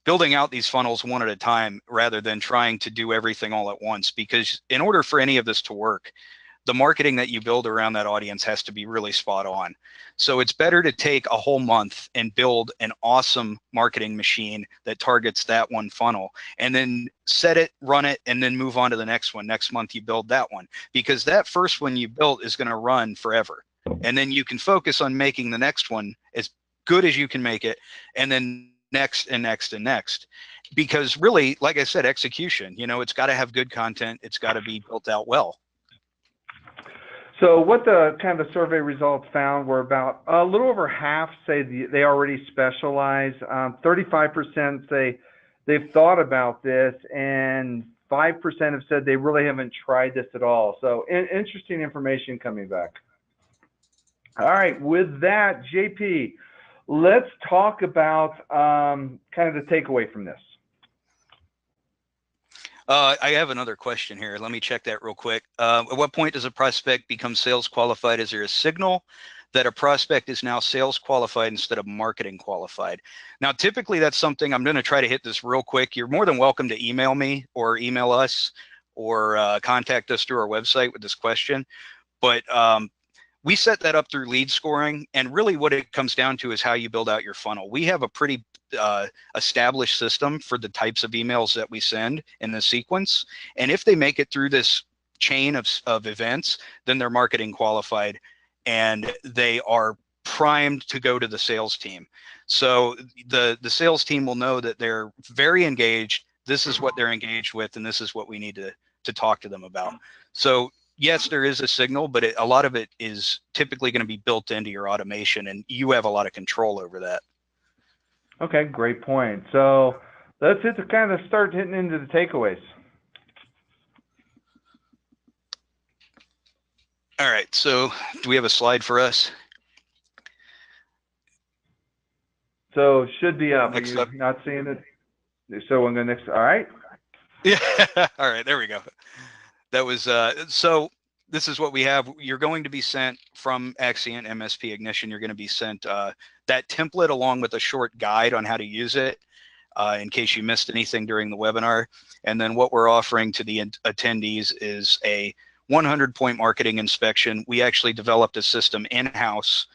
building out these funnels one at a time rather than trying to do everything all at once. Because in order for any of this to work, the marketing that you build around that audience has to be really spot on. So it's better to take a whole month and build an awesome marketing machine that targets that one funnel, and then set it, run it, and then move on to the next one. Next month you build that one, because that first one you built is going to run forever. And then you can focus on making the next one as good as you can make it, and then next and next and next. Because really, like I said, execution, it's got to have good content. It's got to be built out well. So what the kind of survey results found were about a little over half say they already specialize. 35% say they've thought about this, and 5% have said they really haven't tried this at all. So interesting information coming back. All right, with that, JP, let's talk about kind of the takeaway from this. I have another question here. Let me check that real quick. At what point does a prospect become sales qualified? Is there a signal that a prospect is now sales qualified instead of marketing qualified? Now, typically that's something, I'm going to try to hit this real quick. You're more than welcome to email me or email us or contact us through our website with this question. But we set that up through lead scoring, and really what it comes down to is how you build out your funnel. We have a pretty established system for the types of emails that we send in the sequence, and if they make it through this chain of events, then they're marketing qualified and they are primed to go to the sales team. So the sales team will know that they're very engaged. This is what they're engaged with, and this is what we need to talk to them about. So yes, there is a signal, but a lot of it is typically going to be built into your automation, and you have a lot of control over that. Okay, great point. So let's kind of start hitting into the takeaways. All right, so do we have a slide for us? So should be up. Next Are you up. Not seeing it? So I'm going to next. All right. Yeah. All right, there we go. That was so this is what we have. You're going to be sent from Axient MSP Ignition. You're going to be sent that template along with a short guide on how to use it in case you missed anything during the webinar. And then what we're offering to the attendees is a 100-point marketing inspection. We actually developed a system in-house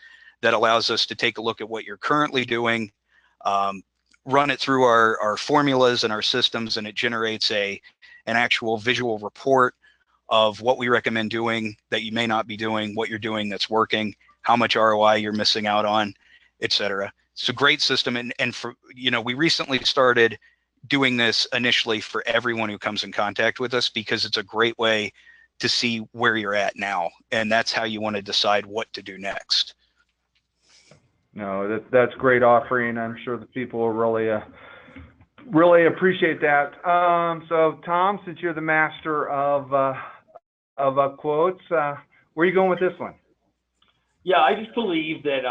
that allows us to take a look at what you're currently doing, run it through our formulas and our systems, and it generates an actual visual report of what we recommend doing that you may not be doing, what you're doing that's working, how much ROI you're missing out on, etc. It's a great system, and for we recently started doing this initially for everyone who comes in contact with us, because it's a great way to see where you're at now. And that's how you want to decide what to do next. No, that's great offering. I'm sure the people will really appreciate that. So Tom, since you're the master of quotes, where are you going with this one? Yeah, I just believe that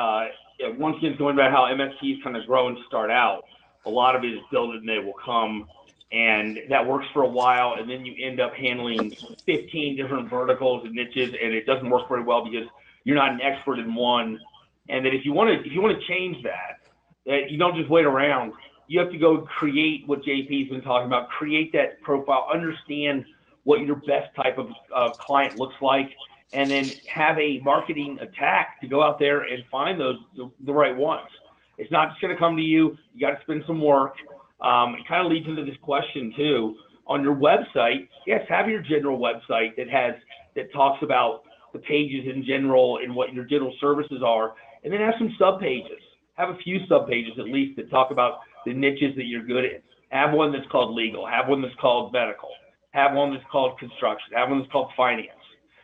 once again, going about how MSPs kind of grow and start out, a lot of it is build it and they will come, and that works for a while, and then you end up handling 15 different verticals and niches, and it doesn't work very well because you're not an expert in one. And that if you want to change that you don't just wait around. You have to go create what JP's been talking about. Create that profile. Understand what your best type of client looks like, and then have a marketing attack to go out there and find the right ones. It's not just going to come to you. You got to spend some work. It kind of leads into this question too. On your website, yes, have your general website that talks about the pages in general and what your general services are, and then have some sub pages. Have a few sub pages at least that talk about the niches that you're good at. Have one that's called legal. Have one that's called medical. Have one that's called construction. Have one that's called finance.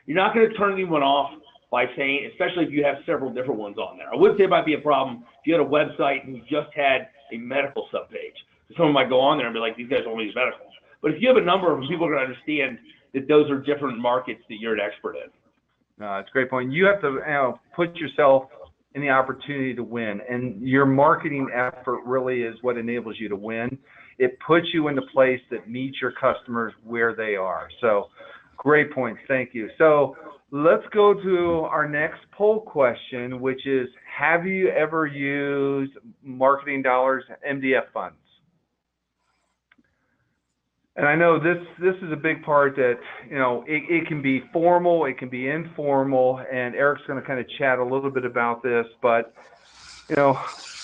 You're not going to turn anyone off by saying, especially if you have several different ones on there. I would say it might be a problem if you had a website and you just had a medical subpage. Someone might go on there and be like, these guys only use medical. But if you have a number of them, people are going to understand that those are different markets that you're an expert in. No, it's a great point. You have to put yourself in the opportunity to win, and your marketing effort really is what enables you to win. It puts you in the place that meets your customers where they are. So great points. Thank you. So let's go to our next poll question, which is, have you ever used marketing dollars, MDF funds? And I know this is a big part that, it can be formal, it can be informal, and Eric's going to kind of chat a little bit about this, but,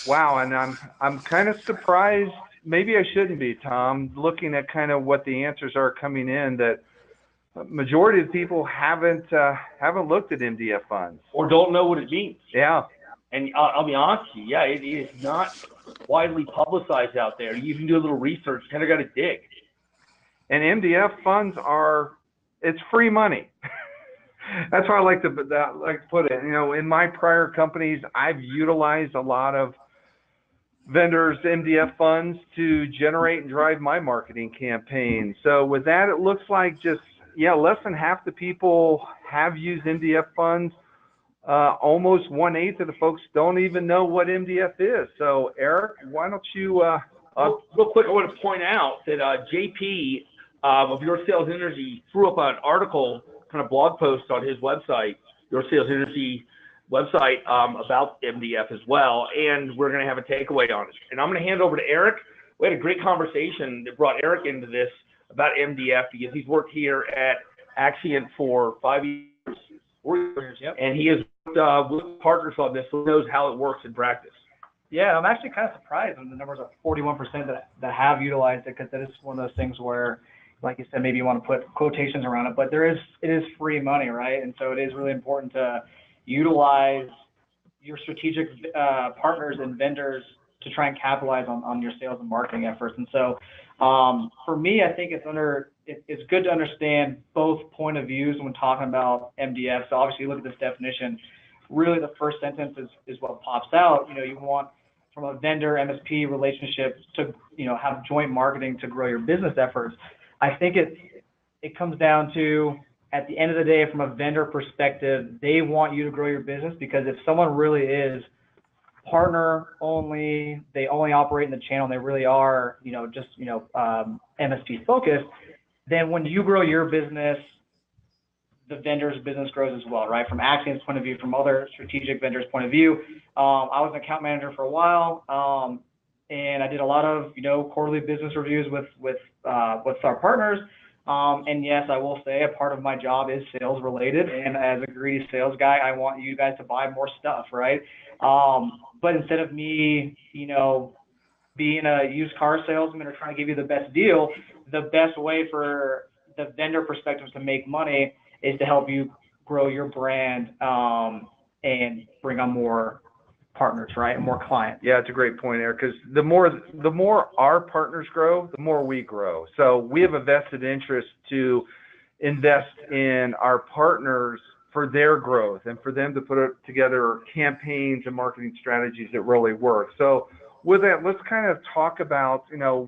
wow, and I'm kind of surprised, maybe I shouldn't be, Tom, looking at kind of what the answers are coming in, that majority of people haven't looked at MDF funds. Or don't know what it means. Yeah. And I'll be honest with you, yeah, it is not widely publicized out there. You can do a little research, kind of got to dig. And MDF funds it's free money. That's how I like to put it. In my prior companies, I've utilized a lot of vendors' MDF funds to generate and drive my marketing campaign. So with that, it looks like less than half the people have used MDF funds. Almost 1/8 of the folks don't even know what MDF is. So Eric, why don't you? Real quick, I want to point out that JP of Your Sales Energy threw up an article, kind of blog post on his website, Your Sales Energy website, about MDF as well, and we're going to have a takeaway on it. And I'm going to hand over to Eric. We had a great conversation that brought Eric into this about MDF because he's worked here at Axient for 5 years. 4 years, yep. And he has worked with partners on this, so he knows how it works in practice. Yeah, I'm actually kind of surprised when the numbers are 41% that have utilized it, because that is one of those things where, like you said, maybe you want to put quotations around it, but it is free money, right? And so it is really important to utilize your strategic partners and vendors to try and capitalize on your sales and marketing efforts. And so for me, I think it's good to understand both point of views when talking about MDF. So obviously you look at this definition, really the first sentence is what pops out. You want from a vendor MSP relationship to, have joint marketing to grow your business efforts. I think it comes down to, at the end of the day, from a vendor perspective, they want you to grow your business, because if someone really is partner only, they only operate in the channel, and they really are, MSP focused, then when you grow your business, the vendor's business grows as well, right? From Axient's point of view, from other strategic vendors' point of view. I was an account manager for a while, and I did a lot of, quarterly business reviews with our partners. And yes, I will say a part of my job is sales related. And as a greedy sales guy, I want you guys to buy more stuff, right? But instead of me, being a used car salesman or trying to give you the best deal, the best way for the vendor perspective to make money is to help you grow your brand and bring on more partners, right? And more clients. Yeah, it's a great point, Eric, because the more our partners grow, the more we grow. So we have a vested interest to invest in our partners for their growth and for them to put together campaigns and marketing strategies that really work. So with that, let's kind of talk about,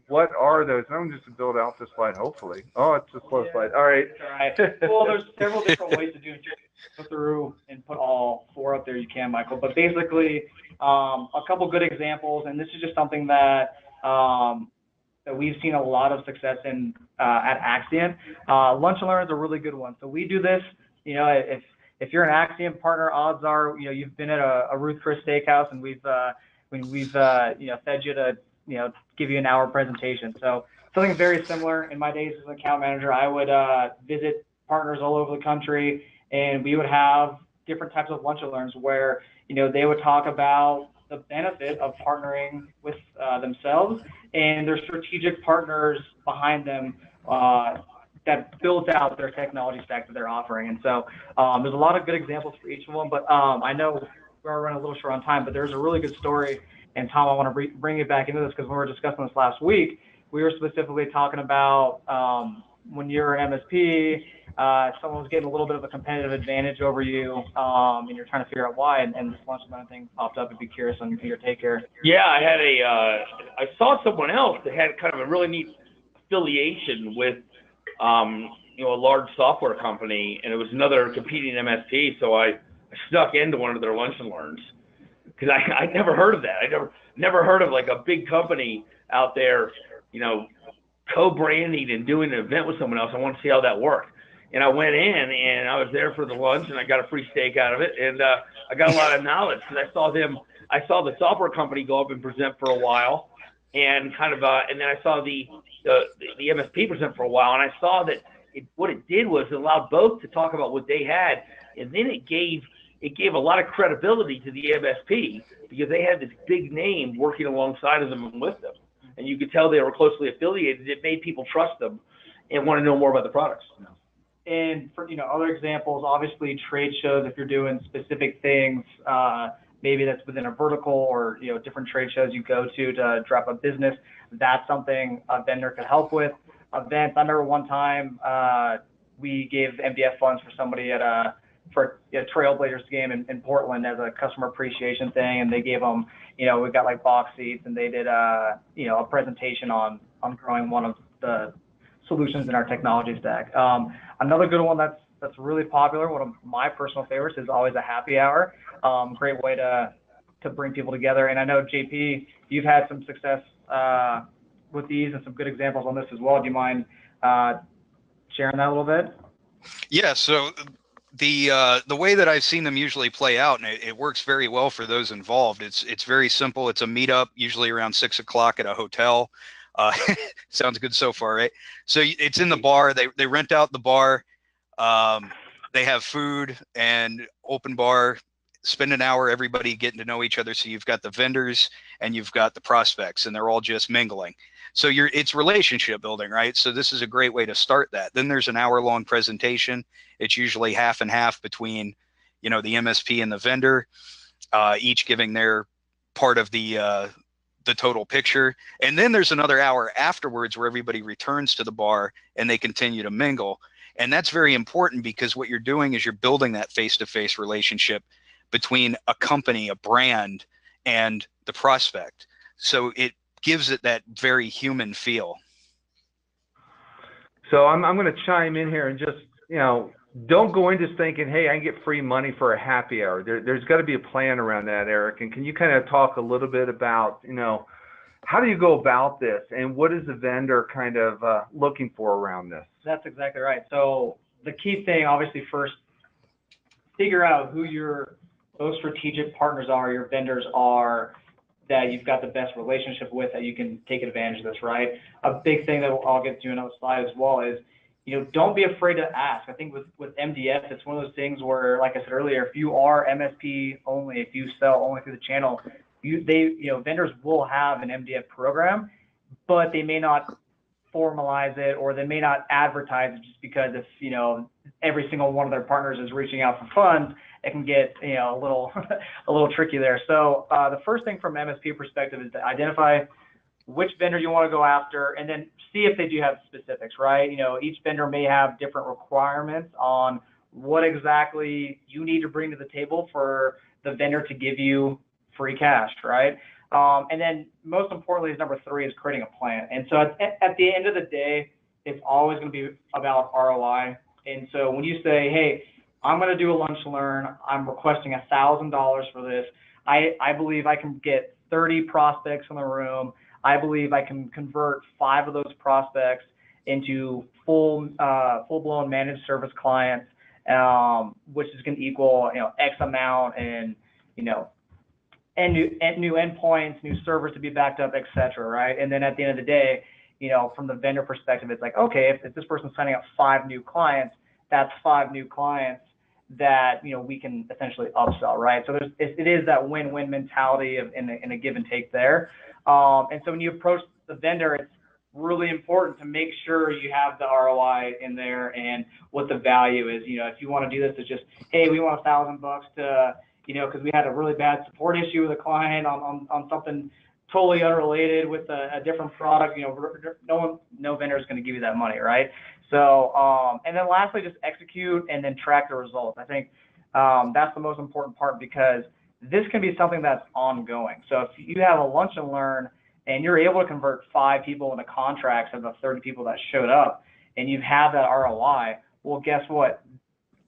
what are those? I'm just to build out this slide, hopefully. Oh, it's a slow slide. All right. All right. Well, there's several different ways to do it. Just go through and put all 4 up there you can, Michael. But basically, a couple good examples, and this is just something that that we've seen a lot of success in at Axiom. Lunch and Learn is a really good one. So we do this, if you're an Axiom partner, odds are, you've been at a Ruth Chris Steakhouse, and we've fed you to, give you an hour presentation. So something very similar. In my days as an account manager, I would visit partners all over the country, and we would have different types of lunch and learns where, they would talk about the benefit of partnering with themselves and their strategic partners behind them that builds out their technology stack that they're offering. And so there's a lot of good examples for each of them, but I know we're running a little short on time, but there's a really good story. And Tom, I want to bring it back into this because when we were discussing this last week, we were specifically talking about when you're an MSP, someone was getting a little bit of a competitive advantage over you, and you're trying to figure out why, and this lunch and learn thing popped up. I'd be curious on your take here. Yeah, I saw someone else that had kind of a really neat affiliation with, a large software company, and it was another competing MSP. So I snuck into one of their lunch and learns because I'd never heard of that. I never heard of like a big company out there, co-branding and doing an event with someone else. I want to see how that worked. And I went in and I was there for the lunch and I got a free steak out of it. And I got a lot of knowledge because I saw the software company go up and present for a while and kind of, and then I saw the MSP present for a while. And I saw that what it did was it allowed both to talk about what they had. And then it gave a lot of credibility to the MSP because they had this big name working alongside of them and with them. And you could tell they were closely affiliated. It made people trust them and want to know more about the products. And for other examples, obviously trade shows, if you're doing specific things, maybe that's within a vertical or different trade shows you go to drop a business, that's something a vendor could help with. Events, I remember one time we gave MDF funds for somebody for a Trailblazers game in Portland as a customer appreciation thing, and they gave them, we got like box seats, and they did a presentation on growing one of the solutions in our technology stack. Another good one that's really popular, one of my personal favorites, is always a happy hour. Great way to bring people together. And I know, JP, you've had some success with these and some good examples on this as well. Do you mind sharing that a little bit? Yeah, so the way that I've seen them usually play out, and it works very well for those involved. It's very simple. It's a meetup, usually around 6 o'clock at a hotel. Sounds good so far, right? So it's in the bar. They rent out the bar. They have food and open bar. Spend an hour, everybody getting to know each other. So you've got the vendors and you've got the prospects, and they're all just mingling. So it's relationship building, right? So this is a great way to start that. Then there's an hour-long presentation. It's usually half and half between, the MSP and the vendor, each giving their part of the total picture. And then there's another hour afterwards where everybody returns to the bar and they continue to mingle. And that's very important because what you're doing is you're building that face-to-face relationship between a company, a brand, and the prospect. So it gives it that very human feel. So I'm going to chime in here and just, don't go into thinking, hey, I can get free money for a happy hour. There's got to be a plan around that, Eric. And can you kind of talk a little bit about, how do you go about this and what is the vendor kind of looking for around this? That's exactly right. So the key thing, obviously, first, figure out who those strategic partners are, your vendors are, that you've got the best relationship with, that you can take advantage of this, right? A big thing that I'll get to another slide as well is, don't be afraid to ask. I think with MDF, it's one of those things where, like I said earlier, if you are MSP only, if you sell only through the channel, vendors will have an MDF program, but they may not formalize it, or they may not advertise it, just because if, every single one of their partners is reaching out for funds, it can get, a little tricky there. So the first thing from MSP perspective is to identify which vendor you want to go after, and then see if they do have specifics, right? Each vendor may have different requirements on what exactly you need to bring to the table for the vendor to give you free cash, right? And then most importantly is number 3 is creating a plan. And so at the end of the day, it's always going to be about ROI. And so when you say, hey, I'm going to do a lunch and learn, I'm requesting $1,000 for this, I believe I can get 30 prospects in the room. I believe I can convert 5 of those prospects into full-blown managed service clients, which is going to equal X amount and and new endpoints, new servers to be backed up, et cetera, right? And then at the end of the day, from the vendor perspective, it's like, okay, if this person's signing up 5 new clients, that's 5 new clients that we can essentially upsell, right? So it is that win-win mentality in a give and take there. And so when you approach the vendor, it's really important to make sure you have the ROI in there and what the value is. If you want to do this, it's just, hey, we want $1,000 to, because we had a really bad support issue with a client on something totally unrelated with a different product. No vendor is going to give you that money, right? So, and then lastly, just execute and then track the results. I think that's the most important part, because this can be something that's ongoing. So if you have a lunch and learn and you're able to convert 5 people into contracts of the 30 people that showed up, and you have that ROI, well, guess what?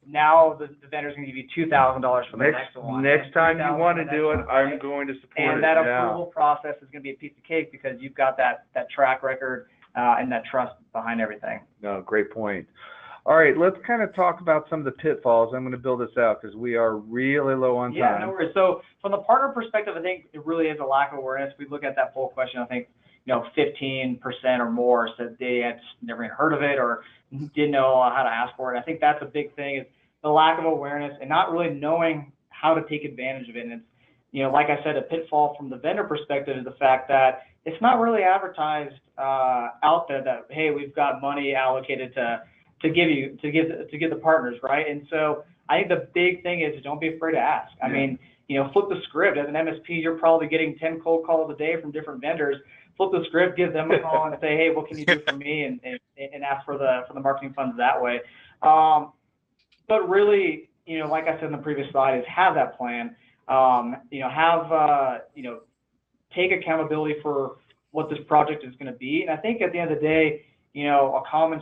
Now the vendor's going to give you $2,000 for the next one. Next time you want to do it, I'm going to support it. And that approval process is going to be a piece of cake, because you've got that track record and that trust behind everything. No, great point. All right, let's kind of talk about some of the pitfalls. I'm going to build this out because we are really low on time. Yeah, no worries. So from the partner perspective, I think it really is a lack of awareness. We look at that poll question, I think 15% or more said they had never even heard of it or didn't know how to ask for it. I think that's a big thing, is the lack of awareness and not really knowing how to take advantage of it. And it's, like I said, a pitfall from the vendor perspective is the fact that it's not really advertised out there that, hey, we've got money allocated to give the partners, right? And so I think the big thing is don't be afraid to ask. I mean, flip the script. As an MSP, you're probably getting 10 cold calls a day from different vendors. Flip the script, give them a call and say, hey, what can you do for me? And ask for the marketing funds that way. But really, like I said in the previous slide, is have that plan. Take accountability for what this project is going to be. And I think at the end of the day, a common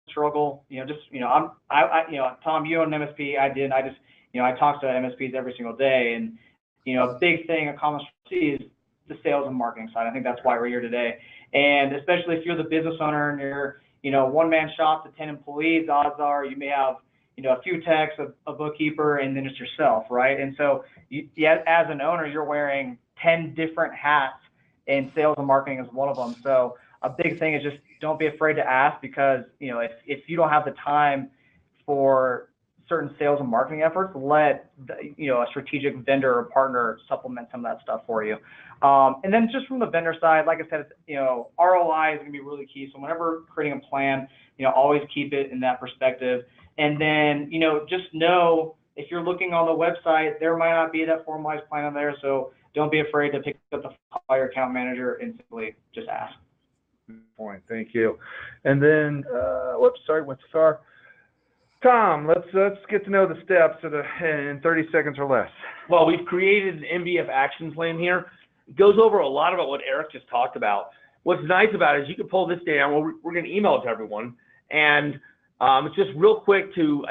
struggle, Tom, you own an MSP, I didn't. I talk to MSPs every single day, and a big thing, a common struggle is the sales and marketing side. I think that's why we're here today. And especially if you're the business owner and you're, one-man shop to 10 employees, odds are you may have, a few techs, a bookkeeper, and then it's yourself, right? And so as an owner, you're wearing 10 different hats, and sales and marketing is one of them. So a big thing is just don't be afraid to ask, because, if you don't have the time for certain sales and marketing efforts, let a strategic vendor or partner supplement some of that stuff for you. And then just from the vendor side, like I said, ROI is going to be really key. So whenever creating a plan, always keep it in that perspective. And then, just know if you're looking on the website, there might not be that formalized plan on there. So don't be afraid to pick up the phone, call your account manager, and simply just ask. Good point. Thank you. And then, went too far. Tom, let's get to know the steps in 30 seconds or less. Well, we've created an MBF action plan here. It goes over a lot about what Eric just talked about. What's nice about it is you can pull this down. Well, we're going to email it to everyone, and it's just real quick to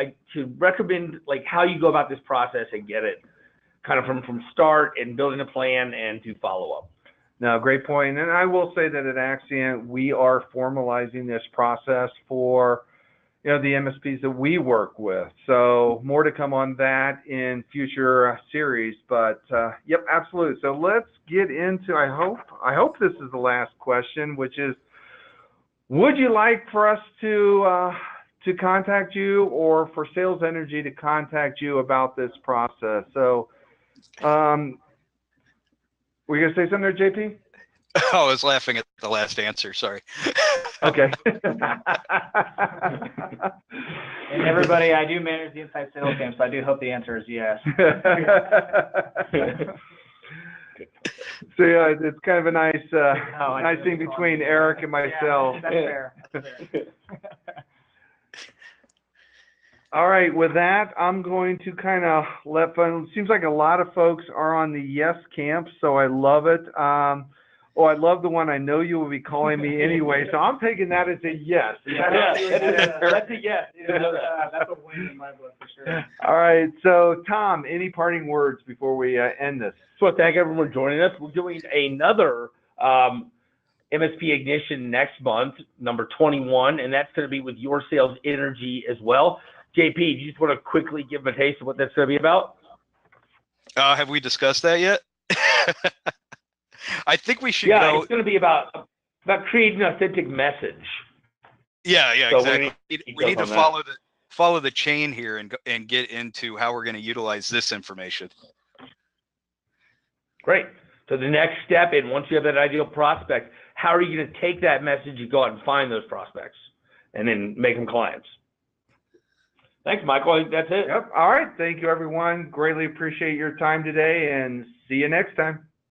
recommend like how you go about this process and get it kind of from start and building a plan and to follow up. No, great point. And I will say that at Axient, we are formalizing this process for the MSPs that we work with. So more to come on that in future series. But yep, absolutely. So let's get into, I hope this is the last question, which is, would you like for us to contact you, or for Sales Energy to contact you about this process? So were you going to say something there, JP? Oh, I was laughing at the last answer. Sorry. Okay. And everybody, I do manage the inside sales team, so I do hope the answer is yes. So yeah, it's kind of a nice, nice thing between Eric and myself. That's fair. That's fair. All right, with that, I'm going to kind of let fun. Seems like a lot of folks are on the yes camp, so I love it. Oh, I love the one. I know you will be calling me anyway, so I'm taking that as a yes. That's a yes. That's a win in my book for sure. All right, so Tom, any parting words before we end this? So I thank everyone for joining us. We're doing another MSP Ignition next month, number 21, and that's going to be with Your Sales Energy as well. JP, do you just want to quickly give them a taste of what that's going to be about? Have we discussed that yet? I think we should go. go. It's going to be about creating an authentic message. Yeah, So exactly. We need to follow the chain here and get into how we're going to utilize this information. Great. So the next step, and once you have that ideal prospect, how are you going to take that message and go out and find those prospects and then make them clients? Thanks, Michael. I think that's it. Yep. All right. Thank you, everyone. Greatly appreciate your time today, and see you next time.